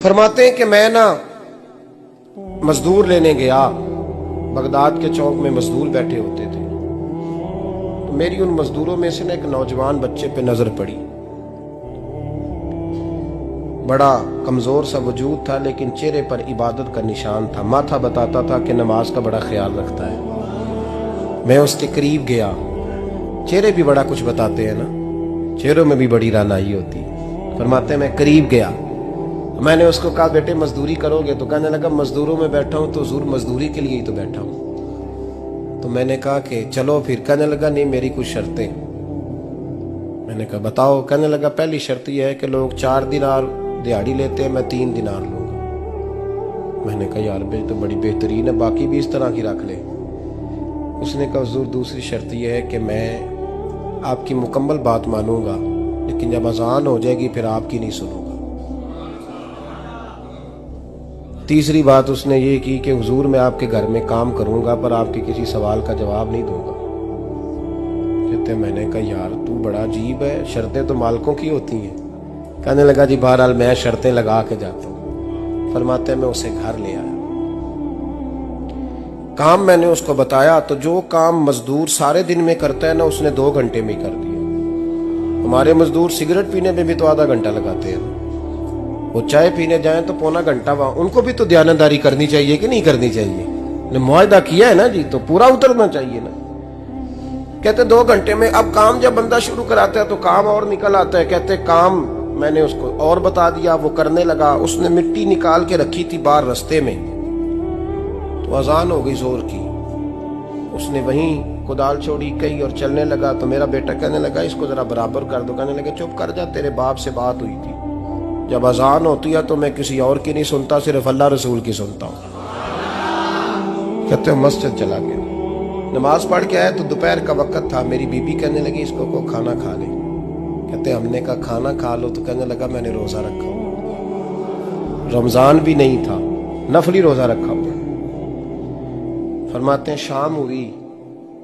फरमाते हैं कि मैं ना मजदूर लेने गया, बगदाद के चौक में मजदूर बैठे होते थे। तो मेरी उन मजदूरों में से ना एक नौजवान बच्चे पे नजर पड़ी। बड़ा कमजोर सा वजूद था, लेकिन चेहरे पर इबादत का निशान था। माथा बताता था कि नमाज का बड़ा ख्याल रखता है। मैं उसके करीब गया। चेहरे भी बड़ा कुछ बताते हैं ना, चेहरों में भी बड़ी रानाई होती है। फरमाते हैं मैं करीब गया, मैंने उसको कहा बेटे मजदूरी करोगे? तो कहने लगा मजदूरों में बैठा हूं तो हुजूर मजदूरी के लिए ही तो बैठा हूं। तो मैंने कहा कि चलो फिर। कहने लगा नहीं मेरी कुछ शर्तें। मैंने कहा बताओ। कहने लगा पहली शर्त यह है कि लोग 4 दिनार दिहाड़ी लेते हैं, मैं 3 दिनार लूंगा। मैंने कहा यार भाई तो बड़ी बेहतरीन है, बाकी भी इस तरह की रख ले। उसने कहा हुजूर दूसरी शर्त यह है कि मैं आपकी मुकम्मल बात मानूंगा, लेकिन जब अजान हो जाएगी फिर आपकी नहीं सुनूंगा। तीसरी बात उसने ये की कि हुजूर मैं आपके घर में काम करूंगा पर आपके किसी सवाल का जवाब नहीं दूंगा। कहते मैंने कहा यार तू बड़ा अजीब है, शर्तें तो मालिकों की होती हैं। कहने लगा जी बहरहाल मैं शर्तें लगा के जाता हूँ। फरमाते मैं उसे घर ले आया। काम मैंने उसको बताया तो जो काम मजदूर सारे दिन में करता है ना, उसने 2 घंटे में ही कर दिया। हमारे मजदूर सिगरेट पीने में भी तो आधा घंटा लगाते हैं, वो चाय पीने जाएं तो पौना घंटा। वहां उनको भी तो दयानतदारी करनी चाहिए कि नहीं करनी चाहिए? मुआहदा किया है ना जी, तो पूरा उतरना चाहिए ना। कहते 2 घंटे में। अब काम जब बंदा शुरू कराता है तो काम और निकल आता है। कहते काम मैंने उसको और बता दिया, वो करने लगा। उसने मिट्टी निकाल के रखी थी बाहर रास्ते में, तो अजान हो गई जोर की। उसने वहीं कुदाल छोड़ी कही और चलने लगा। तो मेरा बेटा कहने लगा इसको जरा बराबर कर दो। कहने लगा चुप कर जा, तेरे बाप से बात हुई थी, जब अजान होती है तो मैं किसी और की नहीं सुनता, सिर्फ अल्लाह रसूल की सुनता हूँ। कहते मस्जिद चला गया, नमाज पढ़ के आया तो दोपहर का वक्त था। मेरी बीबी कहने लगी इसको को खाना खा ले। कहते हमने कहा खाना खा लो। तो कहने लगा मैंने रोजा रखा हुआ, रमजान भी नहीं था, नफली रोजा रखा हुआ। फरमाते हैं शाम हुई,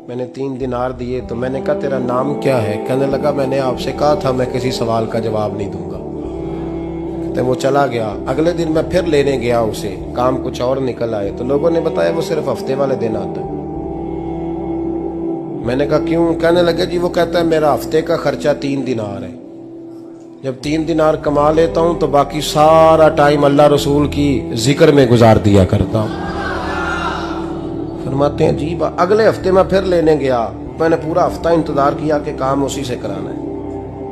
मैंने 3 दिनार दिए। तो मैंने कहा तेरा नाम क्या है? कहने लगा मैंने आपसे कहा था मैं किसी सवाल का जवाब नहीं दूंगा। वो चला गया। अगले दिन मैं फिर लेने गया उसे, काम कुछ और निकल आए। तो लोगों ने बताया वो सिर्फ हफ्ते वाले दिन आता है। मैंने कहा क्यों? कहने लगे जी वो कहता है मेरा हफ्ते का खर्चा 3 दिनार है, जब 3 दिनार कमा लेता हूं तो बाकी सारा टाइम अल्लाह रसूल की जिक्र में गुजार दिया करता हूं। फरमाते हैं जी अगले हफ्ते मैं फिर लेने गया। मैंने पूरा हफ्ता इंतजार किया कि काम उसी से कराना है।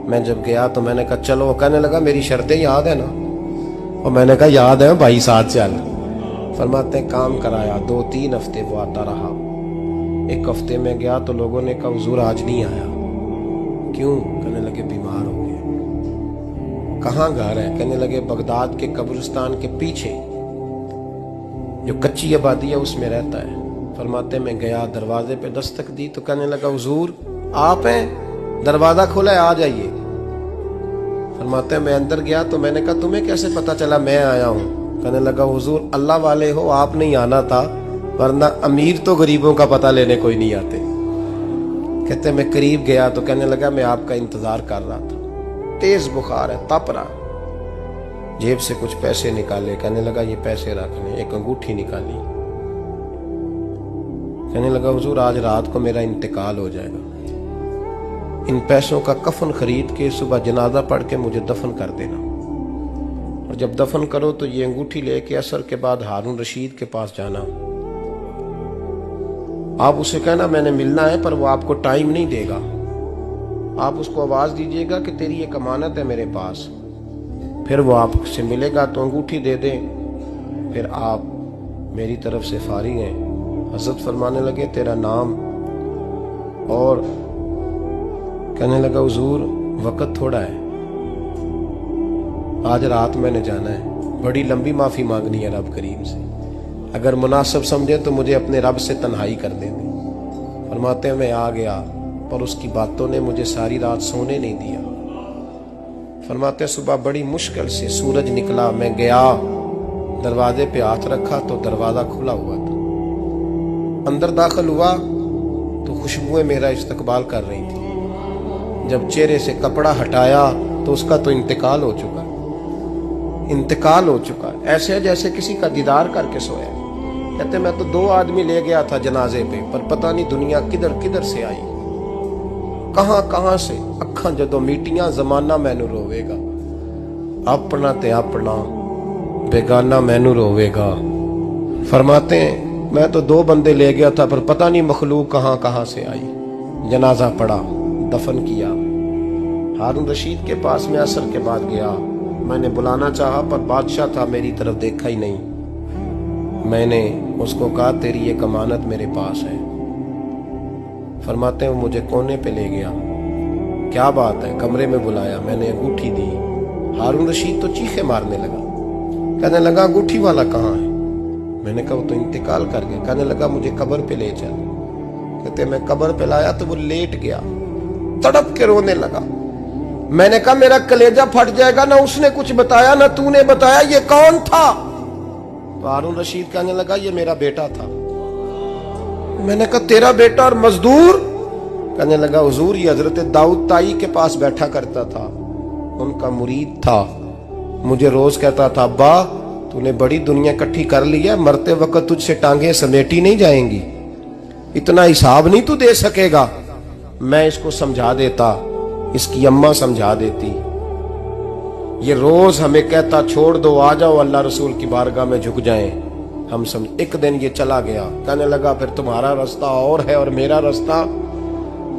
मैं जब गया तो मैंने कहा चलो। कहने लगा मेरी शर्तें याद है ना? और मैंने कहा याद है भाई साथ चल। फरमाते हैं काम कराया। 2-3 हफ्ते वो आता रहा। 1 हफ्ते में गया तो लोगों ने कहा हुजूर आज नहीं आया। क्यों? कहने लगे बीमार हो गए। कहाँ घर है? कहने लगे बगदाद के कब्रिस्तान के पीछे जो कच्ची आबादी है उसमें रहता है। फरमाते मैं गया, दरवाजे पे दस्तक दी तो कहने लगा हुजूर आप हैं? दरवाजा खुला है, आ जाइए। फरमाते हैं मैं अंदर गया तो मैंने कहा तुम्हें कैसे पता चला मैं आया हूँ? कहने लगा हुजूर अल्लाह वाले हो, आप नहीं आना था, वरना अमीर तो गरीबों का पता लेने कोई नहीं आते। कहते मैं करीब गया तो कहने लगा मैं आपका इंतजार कर रहा था, तेज बुखार है, तप रहा। जेब से कुछ पैसे निकाले। कहने लगा ये पैसे रखने। एक अंगूठी निकाली। कहने लगा हुजूर आज रात को मेरा इंतकाल हो जाएगा, इन पैसों का कफन खरीद के सुबह जनाजा पढ़ के मुझे दफन कर देना, और जब दफन करो तो ये अंगूठी लेके असर के बाद हारून रशीद के पास जाना। आप उसे कहना मैंने मिलना है पर वो आपको टाइम नहीं देगा। आप उसको आवाज दीजिएगा कि तेरी एक अमानत है मेरे पास, फिर वो आपसे मिलेगा तो अंगूठी दे दे, फिर आप मेरी तरफ से फारिग हैं। हजरत फरमाने लगे तेरा नाम? और कहने लगा हुजूर वक्त थोड़ा है, आज रात मैंने जाना है, बड़ी लंबी माफी मांगनी है रब करीम से, अगर मुनासिब समझे तो मुझे अपने रब से तन्हाई कर देने। फरमाते हैं मैं आ गया पर उसकी बातों ने मुझे सारी रात सोने नहीं दिया। फरमाते हैं सुबह बड़ी मुश्किल से सूरज निकला, मैं गया दरवाजे पे हाथ रखा तो दरवाजा खुला हुआ था। अंदर दाखिल हुआ तो खुशबुएं मेरा इस्तकबाल कर रही थी। जब चेहरे से कपड़ा हटाया तो उसका तो इंतकाल हो चुका। इंतकाल हो चुका है, ऐसे है जैसे किसी का दीदार करके सोया। कहते मैं तो 2 आदमी ले गया था जनाजे पे, पर पता नहीं दुनिया किधर किधर से आई, कहां कहां से। अखा जदों मीटियां जमाना मैनू रोवेगा, अपना ते अपना बेगाना मैनू रोवेगा। फरमाते हैं मैं तो 2 बंदे ले गया था, पर पता नहीं मखलूक कहां कहां से आई। जनाजा पड़ा, दफन किया। हारून रशीद के पास में असर के बाद गया। मैंने बुलाना चाहा पर बादशाह था, मेरी तरफ देखा ही नहीं। मैंने उसको कहा तेरी एक अमानत मेरे पास है। फरमाते हैं वो मुझे कोने पे ले गया। क्या बात है? कमरे में बुलाया, मैंने अंगूठी दी। हारून रशीद तो चीखे मारने लगा, कहने लगा अंगूठी वाला कहाँ है? मैंने कहा वो तो इंतकाल कर गया। कहने लगा मुझे कब्र पे ले चल। कहते मैं कब्र पे लाया तो वो लेट गया, तड़प के रोने लगा। मैंने कहा मेरा कलेजा फट जाएगा, ना उसने कुछ बताया ना तूने बताया, ये कौन था? तो हारून रशीद कहने लगा ये मेरा बेटा था। मैंने कहा तेरा बेटा और मजदूर? कहने लगा हुजूर ये हजरत दाऊद ताई के पास बैठा करता था, उनका मुरीद था। मुझे रोज कहता था अब्बा तूने बड़ी दुनिया इकट्ठी कर ली है, मरते वक्त तुझसे टांगे समेटी नहीं जाएंगी, इतना हिसाब नहीं तू दे सकेगा। मैं इसको समझा देता, इसकी अम्मा समझा देती। ये रोज हमें कहता छोड़ दो, आ जाओ अल्लाह रसूल की बारगाह में झुक जाएं। हम समझ। एक दिन ये चला गया, कहने लगा फिर तुम्हारा रास्ता और है और मेरा रास्ता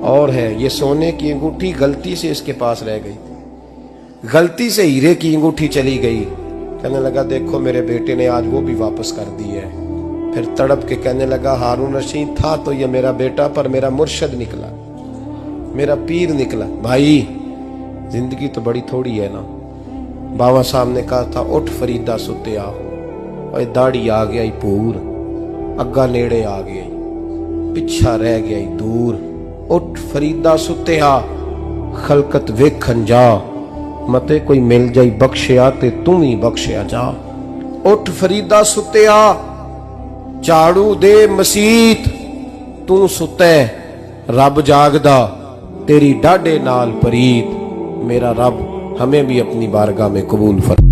और है। ये सोने की अंगूठी गलती से इसके पास रह गई, गलती से हीरे की अंगूठी चली गई। कहने लगा देखो मेरे बेटे ने आज वो भी वापस कर दी है। फिर तड़प के कहने लगा हारून रशीद था तो ये मेरा बेटा, पर मेरा मुर्शद निकला, मेरा पीर निकला। भाई जिंदगी तो बड़ी थोड़ी है ना। बाबा साहब ने कहा था उठ फरीदा सुते आ, दाढ़ी आ गया पूर, अग्गा नेड़े आ गया, पिछा रह गया दूर। उठ फरीदा सुते आ, खलकत वेखन जा, मते कोई मिल जाई बख्शिया ते तू ही बख्शिया जा। उठ फरीदा सुते आ, झाड़ू दे मसीत, तू सुते रब जागदा, तेरी डाडे नाल परीत। मेरा रब हमें भी अपनी बारगाह में कबूल फरमा।